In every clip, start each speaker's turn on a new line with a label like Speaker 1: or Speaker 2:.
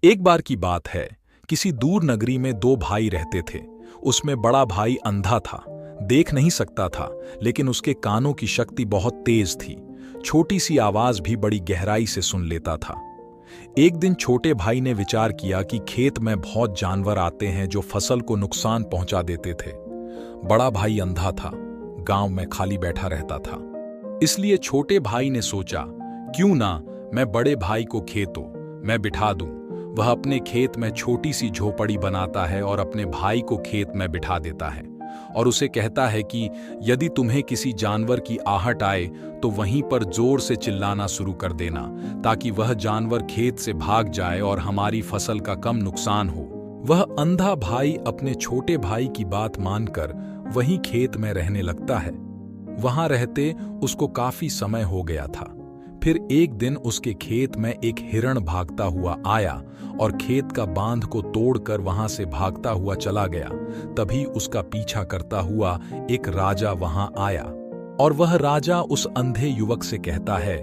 Speaker 1: एक बार की बात है, किसी दूर नगरी में दो भाई रहते थे। उसमें बड़ा भाई अंधा था, देख नहीं सकता था, लेकिन उसके कानों की शक्ति बहुत तेज थी। छोटी सी आवाज भी बड़ी गहराई से सुन लेता था। एक दिन छोटे भाई ने विचार किया कि खेत में बहुत जानवर आते हैं जो फसल को नुकसान पहुंचा देते थे। बड़ा भाई अंधा था, गांव में खाली बैठा रहता था। इसलिए छोटे भाई ने सोचा, क्यों ना मैं बड़े भाई को खेतों में बिठा दूं। वह अपने खेत में छोटी सी झोपड़ी बनाता है और अपने भाई को खेत में बिठा देता है और उसे कहता है कि यदि तुम्हें किसी जानवर की आहट आए तो वहीं पर जोर से चिल्लाना शुरू कर देना, ताकि वह जानवर खेत से भाग जाए और हमारी फसल का कम नुकसान हो। वह अंधा भाई अपने छोटे भाई की बात मानकर वहीं खेत में रहने लगता है। वहां रहते उसको काफी समय हो गया था। फिर एक दिन उसके खेत में एक हिरण भागता हुआ आया और खेत का बांध को तोड़कर वहां से भागता हुआ चला गया। तभी उसका पीछा करता हुआ एक राजा वहां आया और वह राजा उस अंधे युवक से कहता है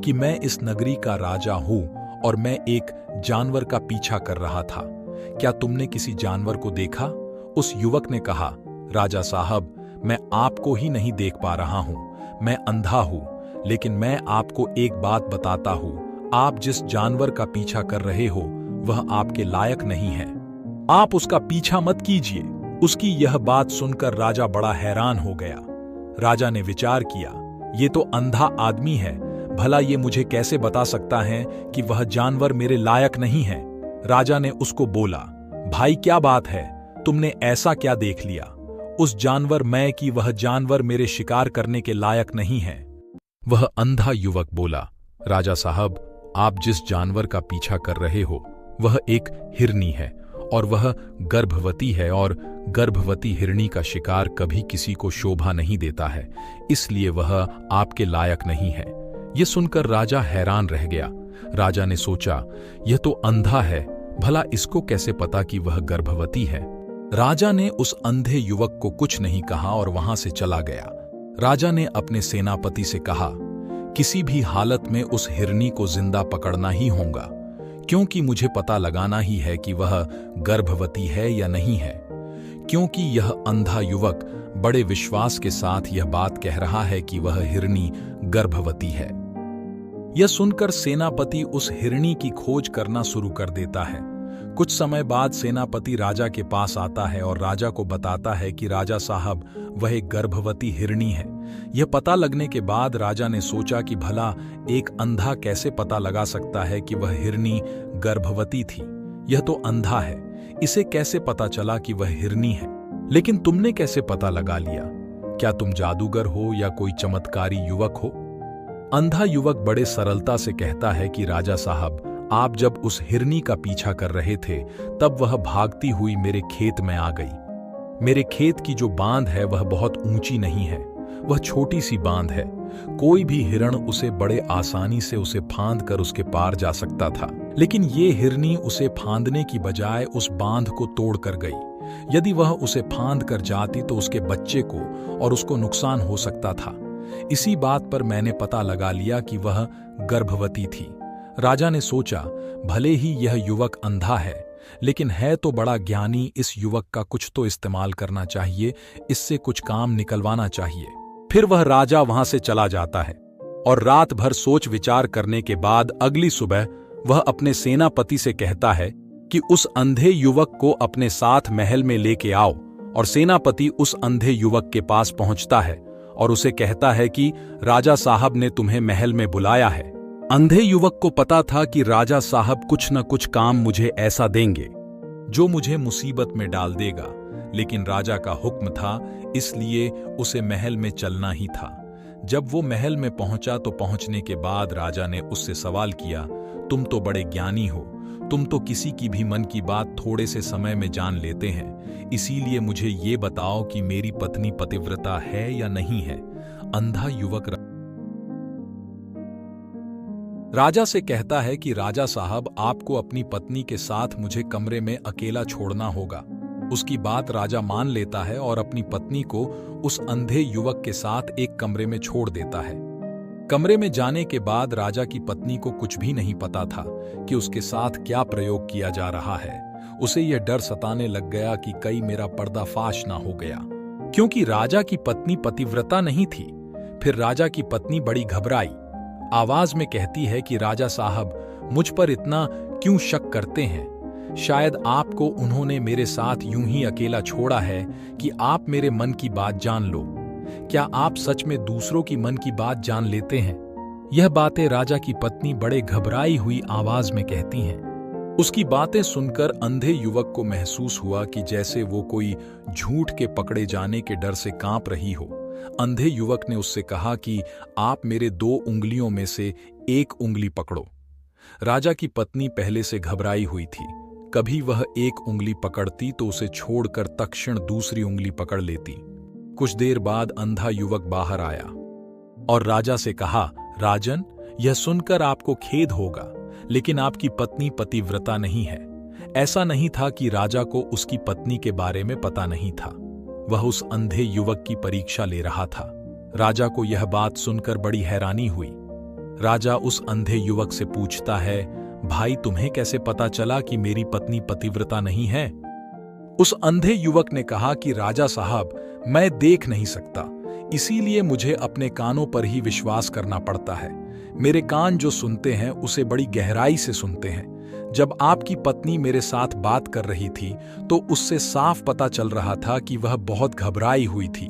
Speaker 1: कि मैं इस नगरी का राजा हूं और मैं एक जानवर का पीछा कर रहा था। क्या तुमने किसी जानवर को देखा? उस युवक ने कहा, राजा साहब, मैं आपको ही नहीं देख पा रहा हूं, मैं अंधा हूं, लेकिन मैं आपको एक बात बताता हूं, आप जिस जानवर का पीछा कर रहे हो वह आपके लायक नहीं है। आप उसका पीछा मत कीजिए। उसकी यह बात सुनकर राजा बड़ा हैरान हो गया। राजा ने विचार किया, ये तो अंधा आदमी है, भला ये मुझे कैसे बता सकता है कि वह जानवर मेरे लायक नहीं है। राजा ने उसको बोला, भाई क्या बात है, तुमने ऐसा क्या देख लिया? उस जानवर में कि वह जानवर मेरे शिकार करने के लायक नहीं है। वह अंधा युवक बोला, राजा साहब, आप जिस जानवर का पीछा कर रहे हो वह एक हिरनी है और वह गर्भवती है और गर्भवती हिरनी का शिकार कभी किसी को शोभा नहीं देता है, इसलिए वह आपके लायक नहीं है। यह सुनकर राजा हैरान रह गया। राजा ने सोचा, यह तो अंधा है, भला इसको कैसे पता कि वह गर्भवती है? राजा ने उस अंधे युवक को कुछ नहीं कहा और वहां से चला गया। राजा ने अपने सेनापति से कहा, किसी भी हालत में उस हिरनी को जिंदा पकड़ना ही होगा, क्योंकि मुझे पता लगाना ही है कि वह गर्भवती है या नहीं है। क्योंकि यह अंधा युवक बड़े विश्वास के साथ यह बात कह रहा है कि वह हिरनी गर्भवती है। यह सुनकर सेनापति उस हिरनी की खोज करना शुरू कर देता है। कुछ समय बाद सेनापति राजा के पास आता है और राजा को बताता है कि राजा साहब, वह एक गर्भवती हिरनी है। यह पता लगने के बाद राजा ने सोचा कि भला एक अंधा कैसे पता लगा सकता है कि वह हिरनी गर्भवती थी? यह तो अंधा है, इसे कैसे पता चला कि वह हिरनी है? लेकिन तुमने कैसे पता लगा लिया? क्या तुम जादूगर हो या कोई चमत्कारी युवक हो? अंधा युवक बड़े सरलता से कहता है कि राजा साहब, आप जब उस हिरनी का पीछा कर रहे थे तब वह भागती हुई मेरे खेत में आ गई। मेरे खेत की जो बांध है वह बहुत ऊंची नहीं है, वह छोटी सी बांध है। कोई भी हिरण उसे बड़े आसानी से उसे फांद कर उसके पार जा सकता था, लेकिन ये हिरनी उसे फांदने की बजाय उस बांध को तोड़ कर गई। यदि वह उसे फांद कर जाती तो उसके बच्चे को और उसको नुकसान हो सकता था। इसी बात पर मैंने पता लगा लिया कि वह गर्भवती थी। राजा ने सोचा, भले ही यह युवक अंधा है, लेकिन है तो बड़ा ज्ञानी, इस युवक का कुछ तो इस्तेमाल करना चाहिए, इससे कुछ काम निकलवाना चाहिए। फिर वह राजा वहां से चला जाता है और रात भर सोच विचार करने के बाद अगली सुबह वह अपने सेनापति से कहता है कि उस अंधे युवक को अपने साथ महल में लेके आओ। और सेनापति उस अंधे युवक के पास पहुंचता है और उसे कहता है कि राजा साहब ने तुम्हें महल में बुलाया है। अंधे युवक को पता था कि राजा साहब कुछ न कुछ काम मुझे ऐसा देंगे जो मुझे मुसीबत में डाल देगा, लेकिन राजा का हुक्म था, इसलिए उसे महल में चलना ही था। जब वो महल में पहुंचा तो पहुंचने के बाद राजा ने उससे सवाल किया, तुम तो बड़े ज्ञानी हो, तुम तो किसी की भी मन की बात थोड़े से समय में जान लेते हैं, इसीलिए मुझे ये बताओ कि मेरी पत्नी पतिव्रता है या नहीं है। अंधा युवक राजा से कहता है कि राजा साहब, आपको अपनी पत्नी के साथ मुझे कमरे में अकेला छोड़ना होगा। उसकी बात राजा मान लेता है और अपनी पत्नी को उस अंधे युवक के साथ एक कमरे में छोड़ देता है। कमरे में जाने के बाद राजा की पत्नी को कुछ भी नहीं पता था कि उसके साथ क्या प्रयोग किया जा रहा है। उसे यह डर सताने लग गया कि कहीं मेरा पर्दाफाश ना हो गया, क्योंकि राजा की पत्नी पतिव्रता नहीं थी। फिर राजा की पत्नी बड़ी घबराई आवाज में कहती है कि राजा साहब, मुझ पर इतना क्यों शक करते हैं? शायद आपको उन्होंने मेरे साथ यूं ही अकेला छोड़ा है कि आप मेरे मन की बात जान लो। क्या आप सच में दूसरों की मन की बात जान लेते हैं? यह बातें राजा की पत्नी बड़े घबराई हुई आवाज में कहती हैं। उसकी बातें सुनकर अंधे युवक को महसूस हुआ कि जैसे वो कोई झूठ के पकड़े जाने के डर से कांप रही हो। अंधे युवक ने उससे कहा कि आप मेरे 2 उंगलियों में से एक उंगली पकड़ो। राजा की पत्नी पहले से घबराई हुई थी। कभी वह एक उंगली पकड़ती तो उसे छोड़कर तत्क्षण दूसरी उंगली पकड़ लेती। कुछ देर बाद अंधा युवक बाहर आया और राजा से कहा, राजन, यह सुनकर आपको खेद होगा, लेकिन आपकी पत्नी पतिव्रता नहीं है। ऐसा नहीं था कि राजा को उसकी पत्नी के बारे में पता नहीं था। वह उस अंधे युवक की परीक्षा ले रहा था। राजा को यह बात सुनकर बड़ी हैरानी हुई। राजा उस अंधे युवक से पूछता है, भाई, तुम्हें कैसे पता चला कि मेरी पत्नी पतिव्रता नहीं है? उस अंधे युवक ने कहा कि राजा साहब, मैं देख नहीं सकता, इसीलिए मुझे अपने कानों पर ही विश्वास करना पड़ता है। मेरे कान जो सुनते हैं उसे बड़ी गहराई से सुनते हैं। जब आपकी पत्नी मेरे साथ बात कर रही थी तो उससे साफ पता चल रहा था कि वह बहुत घबराई हुई थी।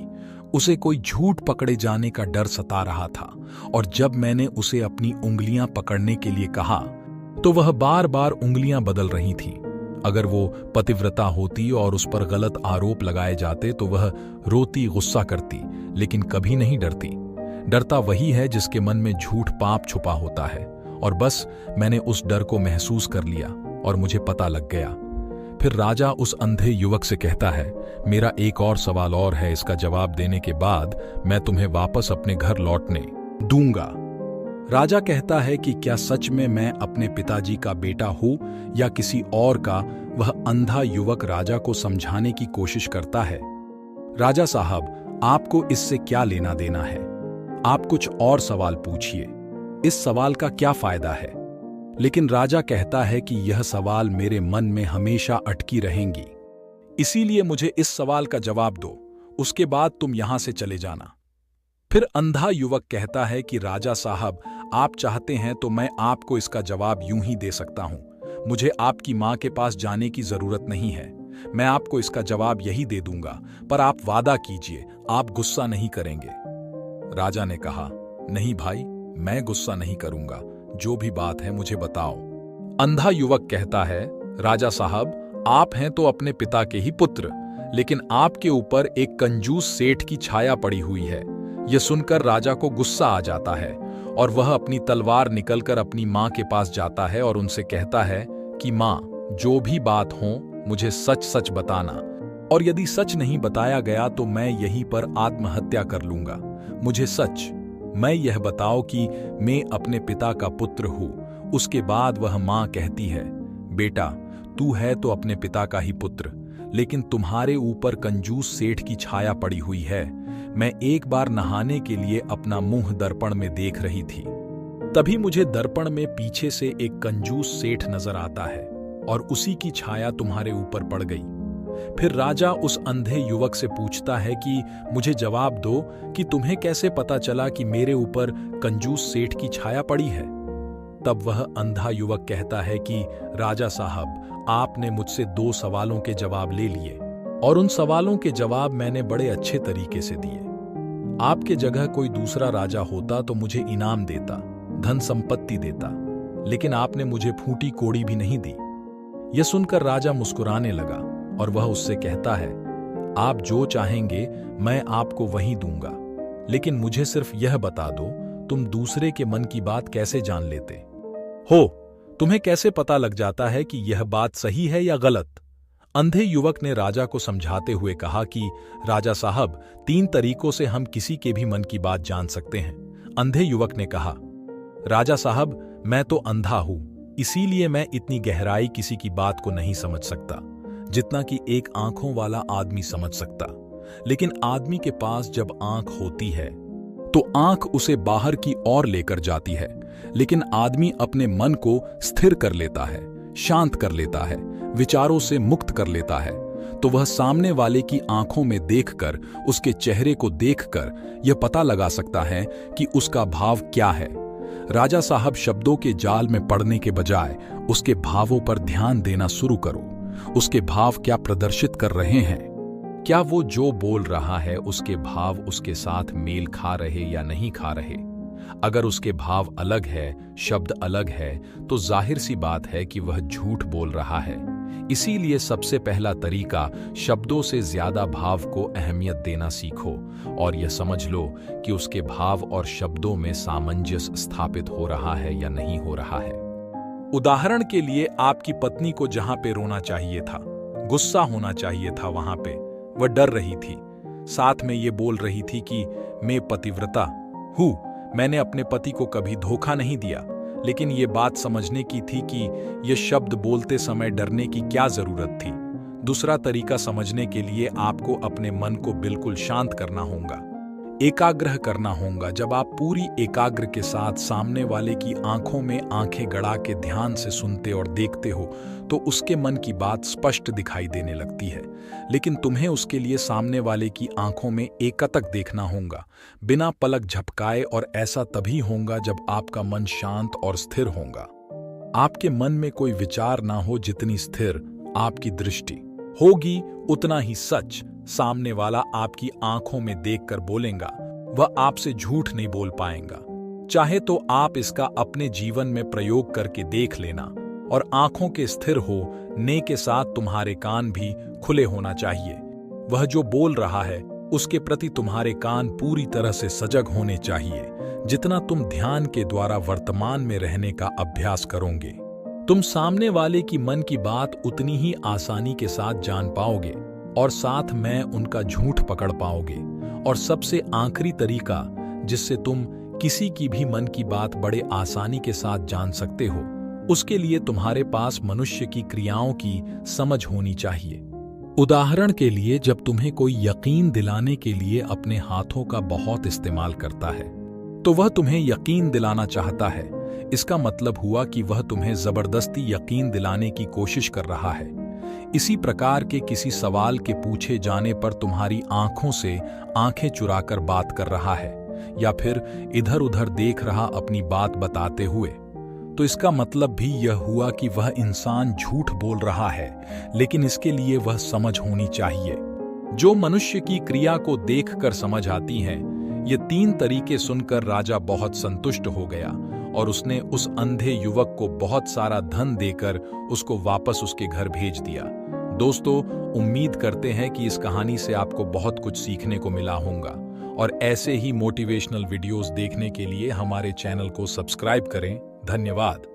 Speaker 1: उसे कोई झूठ पकड़े जाने का डर सता रहा था, और जब मैंने उसे अपनी उंगलियां पकड़ने के लिए कहा तो वह बार बार उंगलियां बदल रही थी। अगर वो पतिव्रता होती और उस पर गलत आरोप लगाए जाते तो वह रोती, गुस्सा करती, लेकिन कभी नहीं डरती। डरता वही है जिसके मन में झूठ पाप छुपा होता है। और बस मैंने उस डर को महसूस कर लिया और मुझे पता लग गया। फिर राजा उस अंधे युवक से कहता है, मेरा एक और सवाल और है, इसका जवाब देने के बाद मैं तुम्हें वापस अपने घर लौटने दूंगा। राजा कहता है कि क्या सच में मैं अपने पिताजी का बेटा हूं या किसी और का? वह अंधा युवक राजा को समझाने की कोशिश करता है। राजा साहब, आपको इससे क्या लेना देना है? आप कुछ और सवाल पूछिए, इस सवाल का क्या फायदा है? लेकिन राजा कहता है कि यह सवाल मेरे मन में हमेशा अटकी रहेंगी, इसीलिए मुझे इस सवाल का जवाब दो, उसके बाद तुम यहां से चले जाना। फिर अंधा युवक कहता है कि राजा साहब, आप चाहते हैं तो मैं आपको इसका जवाब यूं ही दे सकता हूं। मुझे आपकी मां के पास जाने की जरूरत नहीं है। मैं आपको इसका जवाब यही दे दूंगा, पर आप वादा कीजिए आप गुस्सा नहीं करेंगे। राजा ने कहा, नहीं भाई, मैं गुस्सा नहीं करूंगा, जो भी बात है मुझे बताओ। अंधा युवक कहता है, राजा साहब, आप हैं तो अपने पिता के ही पुत्र, लेकिन आपके ऊपर एक कंजूस सेठ की छाया पड़ी हुई है। यह सुनकर राजा को गुस्सा आ जाता है और वह अपनी तलवार निकलकर अपनी मां के पास जाता है और उनसे कहता है कि मां, जो भी बात हो मुझे सच सच बताना, और यदि सच नहीं बताया गया तो मैं यहीं पर आत्महत्या कर लूंगा। मुझे सच, मैं यह बताओ कि मैं अपने पिता का पुत्र हूं। उसके बाद वह मां कहती है, बेटा, तू है तो अपने पिता का ही पुत्र, लेकिन तुम्हारे ऊपर कंजूस सेठ की छाया पड़ी हुई है। मैं एक बार नहाने के लिए अपना मुंह दर्पण में देख रही थी, तभी मुझे दर्पण में पीछे से एक कंजूस सेठ नजर आता है और उसी की छाया तुम्हारे ऊपर पड़ गई। फिर राजा उस अंधे युवक से पूछता है कि मुझे जवाब दो कि तुम्हें कैसे पता चला कि मेरे ऊपर कंजूस सेठ की छाया पड़ी है। तब वह अंधा युवक कहता है कि राजा साहब, आपने मुझसे 2 सवालों के जवाब ले लिए और उन सवालों के जवाब मैंने बड़े अच्छे तरीके से दिए। आपके जगह कोई दूसरा राजा होता तो मुझे इनाम देता, धन संपत्ति देता, लेकिन आपने मुझे फूटी कोड़ी भी नहीं दी। यह सुनकर राजा मुस्कुराने लगा और वह उससे कहता है, आप जो चाहेंगे मैं आपको वही दूंगा, लेकिन मुझे सिर्फ यह बता दो, तुम दूसरे के मन की बात कैसे जान लेते हो? तुम्हें कैसे पता लग जाता है कि यह बात सही है या गलत? अंधे युवक ने राजा को समझाते हुए कहा कि राजा साहब, 3 तरीकों से हम किसी के भी मन की बात जान सकते हैं। अंधे युवक ने कहा, राजा साहब, मैं तो अंधा हूं, इसीलिए मैं इतनी गहराई किसी की बात को नहीं समझ सकता जितना कि एक आंखों वाला आदमी समझ सकता। लेकिन आदमी के पास जब आंख होती है तो आंख उसे बाहर की ओर लेकर जाती है। लेकिन आदमी अपने मन को स्थिर कर लेता है, शांत कर लेता है, विचारों से मुक्त कर लेता है, तो वह सामने वाले की आंखों में देखकर, उसके चेहरे को देखकर यह पता लगा सकता है कि उसका भाव क्या है। राजा साहब, शब्दों के जाल में पड़ने के बजाय उसके भावों पर ध्यान देना शुरू करो। उसके भाव क्या प्रदर्शित कर रहे हैं? क्या वो जो बोल रहा है उसके भाव उसके साथ मेल खा रहे या नहीं खा रहे? अगर उसके भाव अलग है, शब्द अलग है, तो जाहिर सी बात है कि वह झूठ बोल रहा है। इसीलिए सबसे पहला तरीका, शब्दों से ज्यादा भाव को अहमियत देना सीखो और यह समझ लो कि उसके भाव और शब्दों में सामंजस्य स्थापित हो रहा है या नहीं हो रहा है। उदाहरण के लिए, आपकी पत्नी को जहां पे रोना चाहिए था, गुस्सा होना चाहिए था, वहां पे वह डर रही थी, साथ में ये बोल रही थी कि मैं पतिव्रता हूं, मैंने अपने पति को कभी धोखा नहीं दिया। लेकिन ये बात समझने की थी कि ये शब्द बोलते समय डरने की क्या जरूरत थी। दूसरा तरीका समझने के लिए आपको अपने मन को बिल्कुल शांत करना होगा, एकाग्र करना होगा। जब आप पूरी एकाग्र के साथ सामने वाले की आंखों में आंखें गड़ा के ध्यान से सुनते और देखते हो, तो उसके मन की बात स्पष्ट दिखाई देने लगती है। लेकिन तुम्हें उसके लिए सामने वाले की आंखों में एकटक देखना होगा, बिना पलक झपकाए, और ऐसा तभी होगा जब आपका मन शांत और स्थिर होगा। आपके मन में कोई विचार ना हो, जितनी स्थिर आपकी दृष्टि होगी उतना ही सच सामने वाला आपकी आंखों में देखकर बोलेगा। वह आपसे झूठ नहीं बोल पाएगा। चाहे तो आप इसका अपने जीवन में प्रयोग करके देख लेना। और आंखों के स्थिर हो ने के साथ तुम्हारे कान भी खुले होना चाहिए। वह जो बोल रहा है उसके प्रति तुम्हारे कान पूरी तरह से सजग होने चाहिए। जितना तुम ध्यान के द्वारा वर्तमान में रहने का अभ्यास करोगे, तुम सामने वाले की मन की बात उतनी ही आसानी के साथ जान पाओगे और साथ में उनका झूठ पकड़ पाओगे। और सबसे आखिरी तरीका जिससे तुम किसी की भी मन की बात बड़े आसानी के साथ जान सकते हो, उसके लिए तुम्हारे पास मनुष्य की क्रियाओं की समझ होनी चाहिए। उदाहरण के लिए, जब तुम्हें कोई यकीन दिलाने के लिए अपने हाथों का बहुत इस्तेमाल करता है, तो वह तुम्हें यकीन दिलाना चाहता है। इसका मतलब हुआ कि वह तुम्हें जबरदस्ती यकीन दिलाने की कोशिश कर रहा है। इसी प्रकार के किसी सवाल के पूछे जाने पर तुम्हारी आंखों से आंखें चुराकर बात कर रहा है, या फिर इधर उधर देख रहा अपनी बात बताते हुए, तो इसका मतलब भी यह हुआ कि वह इंसान झूठ बोल रहा है। लेकिन इसके लिए वह समझ होनी चाहिए जो मनुष्य की क्रिया को देखकर समझ आती है। ये 3 तरीके सुनकर राजा बहुत संतुष्ट हो गया और उसने उस अंधे युवक को बहुत सारा धन देकर उसको वापस उसके घर भेज दिया। दोस्तों, उम्मीद करते हैं कि इस कहानी से आपको बहुत कुछ सीखने को मिला होगा, और ऐसे ही मोटिवेशनल वीडियोस देखने के लिए हमारे चैनल को सब्सक्राइब करें। धन्यवाद।